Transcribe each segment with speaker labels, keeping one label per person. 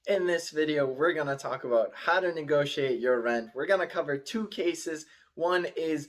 Speaker 1: In this video, we're going to talk about how to negotiate your rent. We're going to cover two cases. One is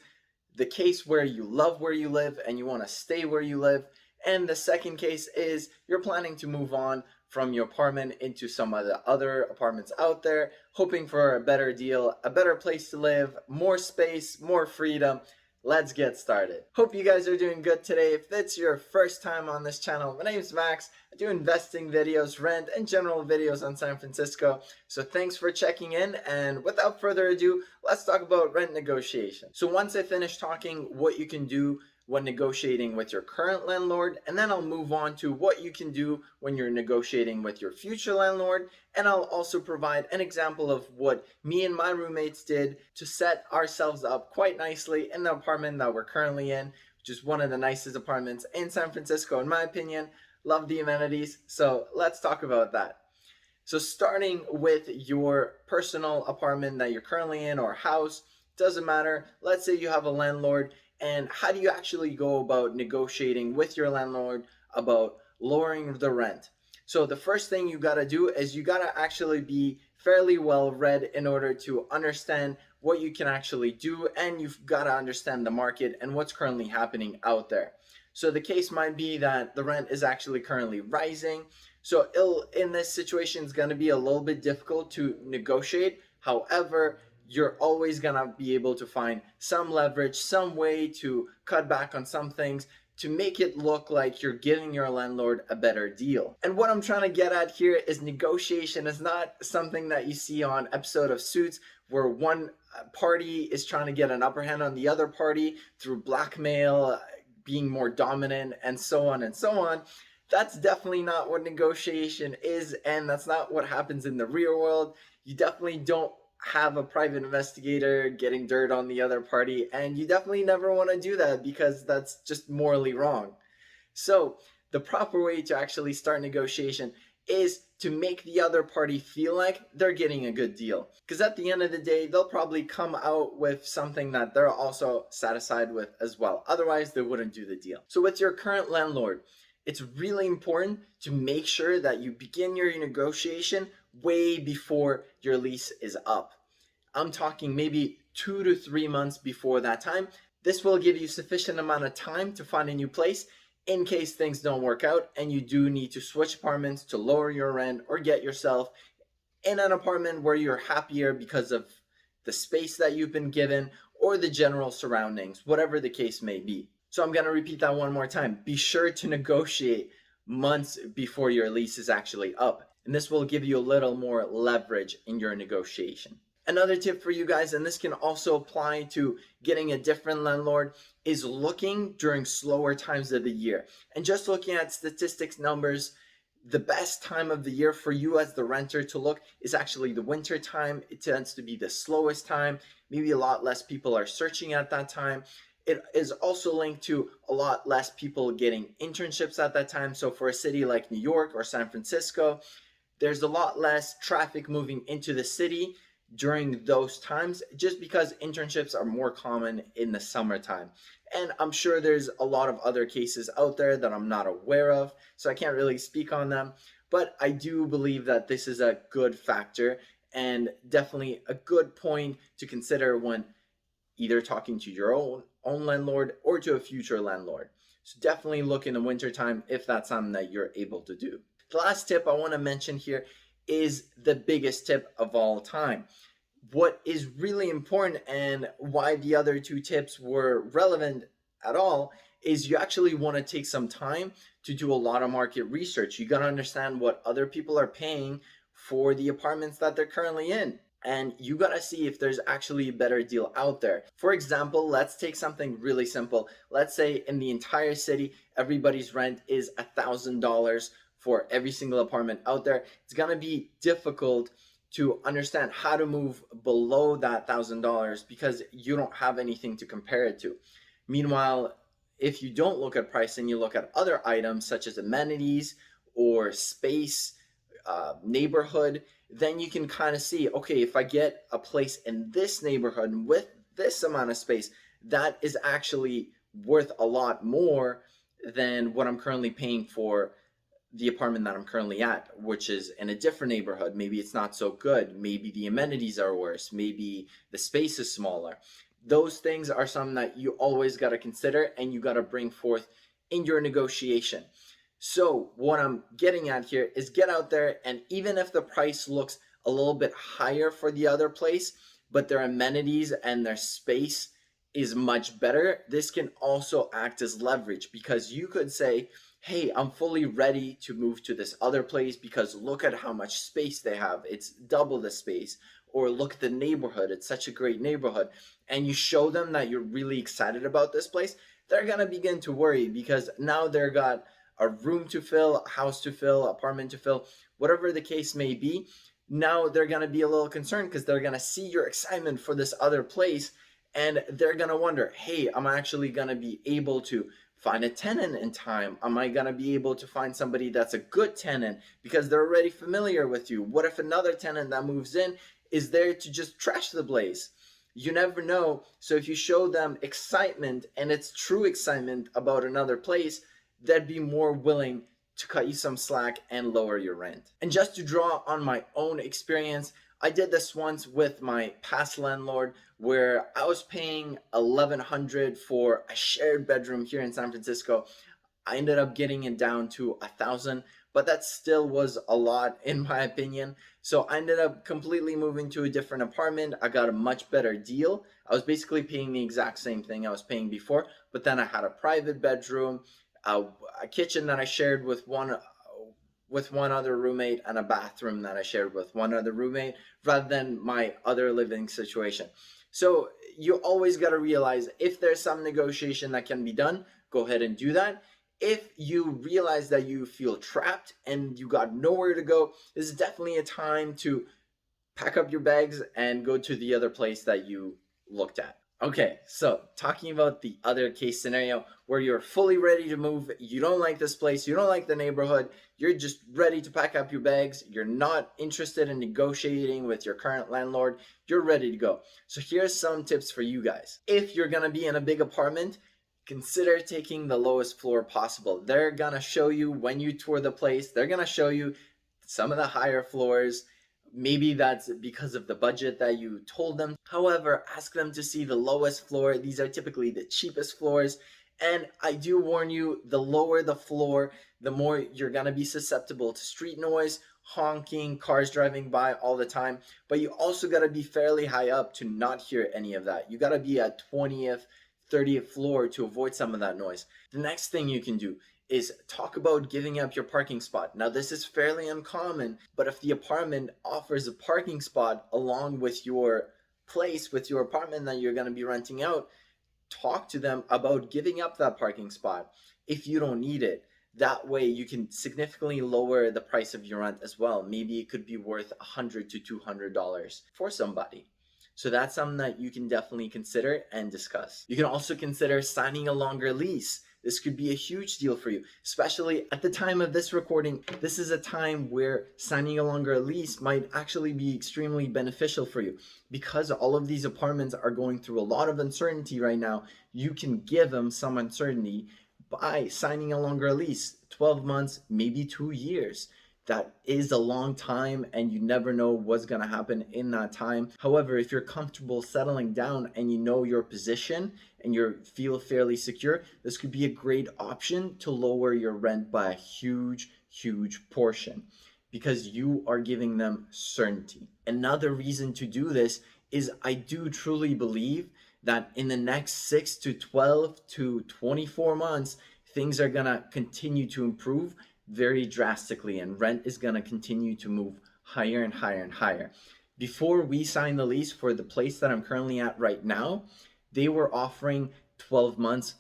Speaker 1: the case where you love where you live and you want to stay where you live. And the second case is you're planning to move on from your apartment into some of the other apartments out there, hoping for a better deal, a better place to live, more space, more freedom. Let's get started. Hope you guys are doing good today. If it's your first time on this channel, my name is Max. I do investing videos, rent, and general videos on San Francisco. So thanks for checking in. And without further ado, let's talk about rent negotiation. So once I finish talking what you can do when negotiating with your current landlord, and then I'll move on to what you can do when you're negotiating with your future landlord, and I'll also provide an example of what me and my roommates did to set ourselves up quite nicely in the apartment that we're currently in, which is one of the nicest apartments in San Francisco in my opinion. Love the amenities, so let's talk about that. So starting with your personal apartment that you're currently in or house, doesn't matter. Let's say you have a landlord, and how do you actually go about negotiating with your landlord about lowering the rent? So the first thing you got to do is you got to actually be fairly well read in order to understand what you can actually do, and you've got to understand the market and what's currently happening out there. So the case might be that the rent is actually currently rising. So in this situation, it's going to be a little bit difficult to negotiate. However, you're always going to be able to find some leverage, some way to cut back on some things to make it look like you're giving your landlord a better deal. And what I'm trying to get at here is negotiation is not something that you see on episode of Suits where one party is trying to get an upper hand on the other party through blackmail, being more dominant, and so on and so on. That's definitely not what negotiation is, and that's not what happens in the real world. You definitely don't have a private investigator getting dirt on the other party, and you definitely never want to do that because that's just morally wrong. So the proper way to actually start negotiation is to make the other party feel like they're getting a good deal, because at the end of the day they'll probably come out with something that they're also satisfied with as well. Otherwise they wouldn't do the deal. So with your current landlord, it's really important to make sure that you begin your negotiation way before your lease is up. I'm talking maybe 2 to 3 months before that time. This will give you sufficient amount of time to find a new place in case things don't work out and you do need to switch apartments to lower your rent or get yourself in an apartment where you're happier because of the space that you've been given or the general surroundings, whatever the case may be. So I'm going to repeat that one more time. Be sure to negotiate months before your lease is actually up, and this will give you a little more leverage in your negotiation. Another tip for you guys, and this can also apply to getting a different landlord, is looking during slower times of the year. And just looking at statistics numbers, the best time of the year for you as the renter to look is actually the winter time. It tends to be the slowest time. Maybe a lot less people are searching at that time. It is also linked to a lot less people getting internships at that time. So for a city like New York or San Francisco, there's a lot less traffic moving into the city during those times, just because internships are more common in the summertime. And I'm sure there's a lot of other cases out there that I'm not aware of, so I can't really speak on them. But I do believe that this is a good factor and definitely a good point to consider when either talking to your own landlord or to a future landlord. So definitely look in the wintertime if that's something that you're able to do. The last tip I want to mention here is the biggest tip of all time. What is really important and why the other two tips were relevant at all is you actually want to take some time to do a lot of market research. You got to understand what other people are paying for the apartments that they're currently in. And you got to see if there's actually a better deal out there. For example, let's take something really simple. Let's say in the entire city, everybody's rent is $1,000 for every single apartment out there. It's going to be difficult to understand how to move below that $1,000 because you don't have anything to compare it to. Meanwhile, if you don't look at price and you look at other items such as amenities or space, neighborhood, then you can kind of see, okay, if I get a place in this neighborhood with this amount of space, that is actually worth a lot more than what I'm currently paying for the apartment that I'm currently at, which is in a different neighborhood. Maybe it's not so good. Maybe the amenities are worse. Maybe the space is smaller. Those things are something that you always got to consider and you got to bring forth in your negotiation. So, what I'm getting at here is get out there, and even if the price looks a little bit higher for the other place, but their amenities and their space is much better, this can also act as leverage because you could say, hey, I'm fully ready to move to this other place because look at how much space they have. It's double the space. Or look at the neighborhood. It's such a great neighborhood. And you show them that you're really excited about this place. They're going to begin to worry because now they've got a room to fill, a house to fill, apartment to fill, whatever the case may be. Now they're going to be a little concerned because they're going to see your excitement for this other place and they're going to wonder, hey, am I actually going to be able to find a tenant in time? Am I going to be able to find somebody that's a good tenant because they're already familiar with you? What if another tenant that moves in is there to just trash the place? You never know. So if you show them excitement and it's true excitement about another place, they'd be more willing to cut you some slack and lower your rent. And just to draw on my own experience, I did this once with my past landlord where I was paying $1,100 for a shared bedroom here in San Francisco. I ended up getting it down to $1,000, but that still was a lot in my opinion. So I ended up completely moving to a different apartment. I got a much better deal. I was basically paying the exact same thing I was paying before, but then I had a private bedroom, a kitchen that I shared with one other roommate, and a bathroom that I shared with one other roommate rather than my other living situation. So you always got to realize if there's some negotiation that can be done, go ahead and do that. If you realize that you feel trapped and you got nowhere to go, this is definitely a time to pack up your bags and go to the other place that you looked at. Okay, so talking about the other case scenario where you're fully ready to move, you don't like this place, you don't like the neighborhood, you're just ready to pack up your bags, you're not interested in negotiating with your current landlord, you're ready to go. So here's some tips for you guys. If you're gonna be in a big apartment, consider taking the lowest floor possible. They're gonna show you when you tour the place, they're gonna show you some of the higher floors. Maybe that's because of the budget that you told them. However, ask them to see the lowest floor. These are typically the cheapest floors. And I do warn you, the lower the floor, the more you're going to be susceptible to street noise, honking, cars driving by all the time. But you also got to be fairly high up to not hear any of that. You got to be at 20th, 30th floor to avoid some of that noise. The next thing you can do is talk about giving up your parking spot. Now, this is fairly uncommon, but if the apartment offers a parking spot along with your place, with your apartment that you're going to be renting out, talk to them about giving up that parking spot if you don't need it. That way you can significantly lower the price of your rent as well. Maybe it could be worth $100 to $200 for somebody. So that's something that you can definitely consider and discuss. You can also consider signing a longer lease. This could be a huge deal for you, especially at the time of this recording. This is a time where signing a longer lease might actually be extremely beneficial for you because all of these apartments are going through a lot of uncertainty right now. You can give them some uncertainty by signing a longer lease, 12 months, maybe 2 years. That is a long time and you never know what's going to happen in that time. However, if you're comfortable settling down and you know your position and you feel fairly secure, this could be a great option to lower your rent by a huge portion because you are giving them certainty. Another reason to do this is I do truly believe that in the next 6 to 12 to 24 months, things are going to continue to improve very drastically and rent is going to continue to move higher and higher and higher. Before we signed the lease for the place that I'm currently at right now, they were offering 12 months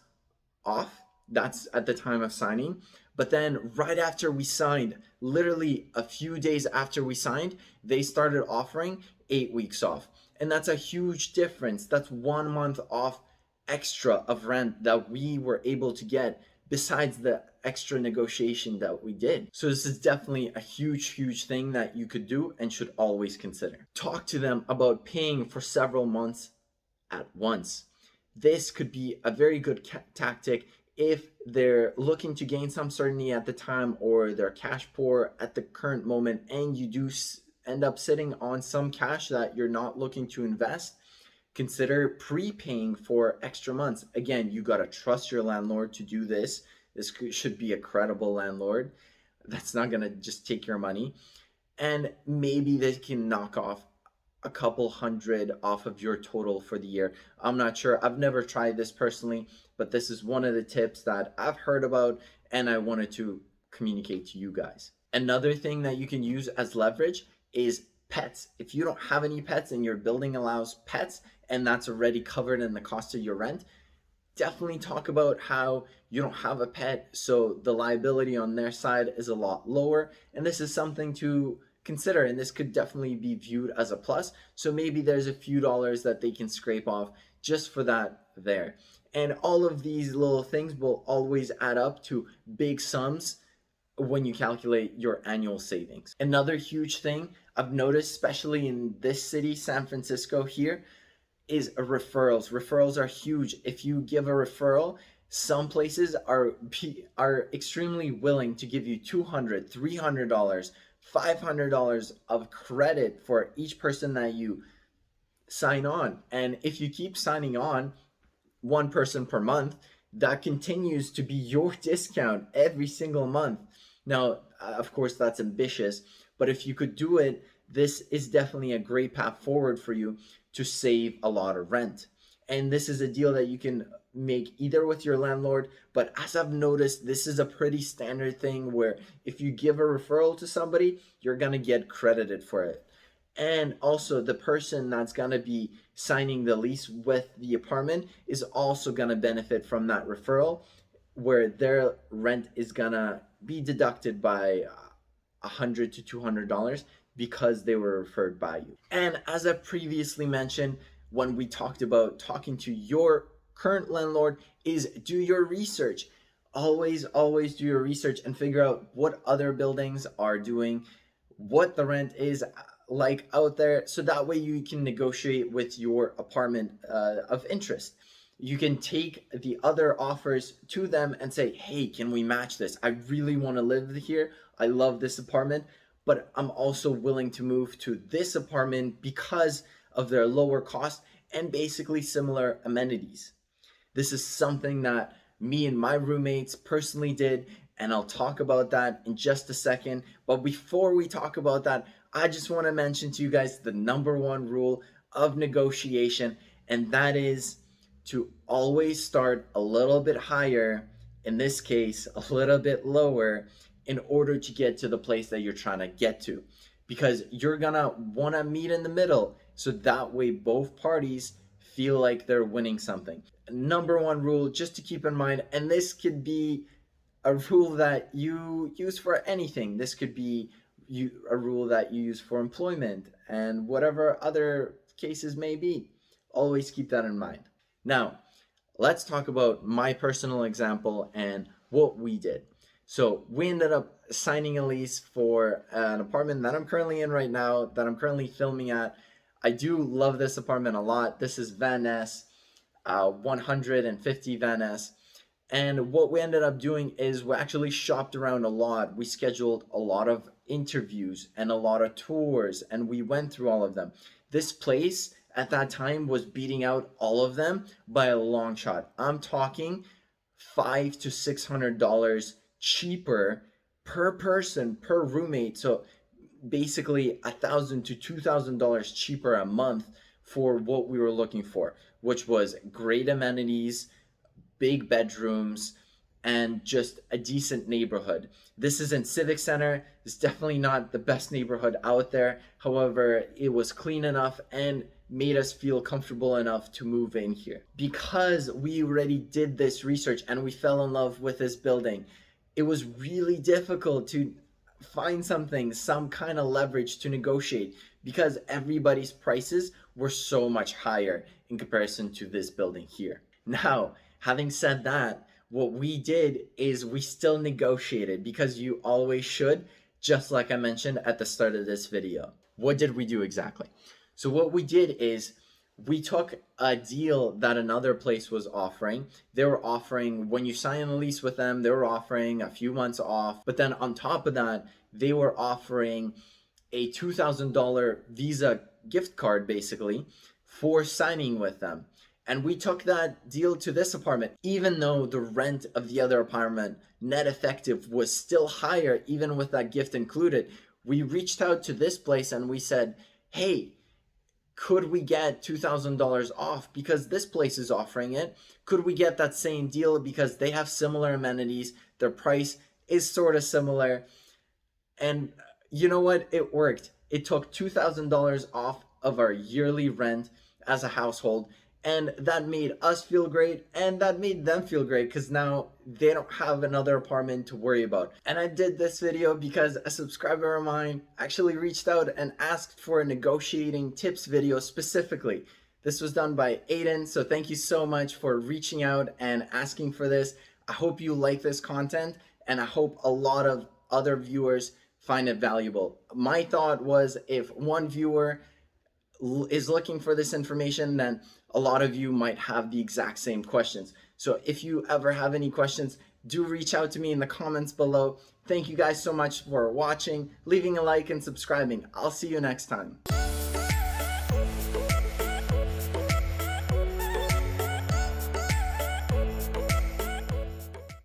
Speaker 1: off. That's at the time of signing. But then right after we signed, literally a few days after we signed, they started offering 8 weeks off. And that's a huge difference. That's 1 month off extra of rent that we were able to get besides the extra negotiation that we did. So this is definitely a huge thing that you could do and should always consider. Talk to them about paying for several months at once. This could be a very good tactic if they're looking to gain some certainty at the time, or they're cash poor at the current moment, and you do end up sitting on some cash that you're not looking to invest, consider prepaying for extra months. Again, you got to trust your landlord to do this. This should be a credible landlord that's not going to just take your money. And maybe they can knock off a couple hundred off of your total for the year. I'm not sure. I've never tried this personally, but this is one of the tips that I've heard about and I wanted to communicate to you guys. Another thing that you can use as leverage is pets. If you don't have any pets and your building allows pets and that's already covered in the cost of your rent, definitely talk about how you don't have a pet, so the liability on their side is a lot lower. And this is something to consider, and this could definitely be viewed as a plus. So maybe there's a few dollars that they can scrape off just for that there. And all of these little things will always add up to big sums when you calculate your annual savings. Another huge thing I've noticed, especially in this city, San Francisco here, is referrals. Referrals are huge. If you give a referral, some places are extremely willing to give you $200, $300, $500 of credit for each person that you sign on. And if you keep signing on, one person per month, that continues to be your discount every single month. Now, of course, that's ambitious, but if you could do it, this is definitely a great path forward for you to save a lot of rent. And this is a deal that you can make either with your landlord, but as I've noticed, this is a pretty standard thing where if you give a referral to somebody, you're gonna get credited for it. And also the person that's gonna be signing the lease with the apartment is also gonna benefit from that referral, where their rent is gonna be deducted by $100 to $200 because they were referred by you. And as I previously mentioned, when we talked about talking to your current landlord, is do your research. Always do your research and figure out what other buildings are doing, what the rent is like out there, so that way you can negotiate with your apartment of interest. You can take the other offers to them and say, hey, can we match this? I really want to live here. I love this apartment, but I'm also willing to move to this apartment because of their lower cost and basically similar amenities. This is something that me and my roommates personally did, and I'll talk about that in just a second. But before we talk about that, I just want to mention to you guys the number one rule of negotiation, and that is to always start a little bit higher, in this case, a little bit lower, in order to get to the place that you're trying to get to. Because you're gonna wanna meet in the middle, so that way both parties feel like they're winning something. Number one rule, just to keep in mind, and this could be a rule that you use for anything. This could be a rule that you use for employment and whatever other cases may be. Always keep that in mind. Now, let's talk about my personal example and what we did. So we ended up signing a lease for an apartment that I'm currently in right now, that I'm currently filming at. I do love this apartment a lot. This is Van Ness, 150 Van Ness. And what we ended up doing is we actually shopped around a lot. We scheduled a lot of interviews and a lot of tours, and we went through all of them. This place at that time was beating out all of them by a long shot. I'm talking $500 to $600 cheaper per person, per roommate. So basically $1,000 to $2,000 cheaper a month for what we were looking for, which was great amenities, big bedrooms, and just a decent neighborhood. This is in Civic Center. It's definitely not the best neighborhood out there. However, it was clean enough and made us feel comfortable enough to move in here. Because we already did this research and we fell in love with this building, it was really difficult to find something, some kind of leverage to negotiate, because everybody's prices were so much higher in comparison to this building here. Now, having said that, what we did is we still negotiated, because you always should, just like I mentioned at the start of this video. What did we do exactly? So what we did is we took a deal that another place was offering. They were offering, when you sign a lease with them, they were offering a few months off. But then on top of that, they were offering a $2,000 Visa gift card basically for signing with them. And we took that deal to this apartment, even though the rent of the other apartment, net effective, was still higher, even with that gift included. We reached out to this place and we said, hey, could we get $2,000 off because this place is offering it? Could we get that same deal because they have similar amenities? Their price is sort of similar. And you know what? It worked. It took $2,000 off of our yearly rent as a household. And that made us feel great, and that made them feel great because now they don't have another apartment to worry about. And I did this video because a subscriber of mine actually reached out and asked for a negotiating tips video specifically. This was done by Aiden, so thank you so much for reaching out and asking for this. I hope you like this content, and I hope a lot of other viewers find it valuable. My thought was, if one viewer is looking for this information, then a lot of you might have the exact same questions. So if you ever have any questions, do reach out to me in the comments below. Thank you guys so much for watching, leaving a like and subscribing. I'll see you next time.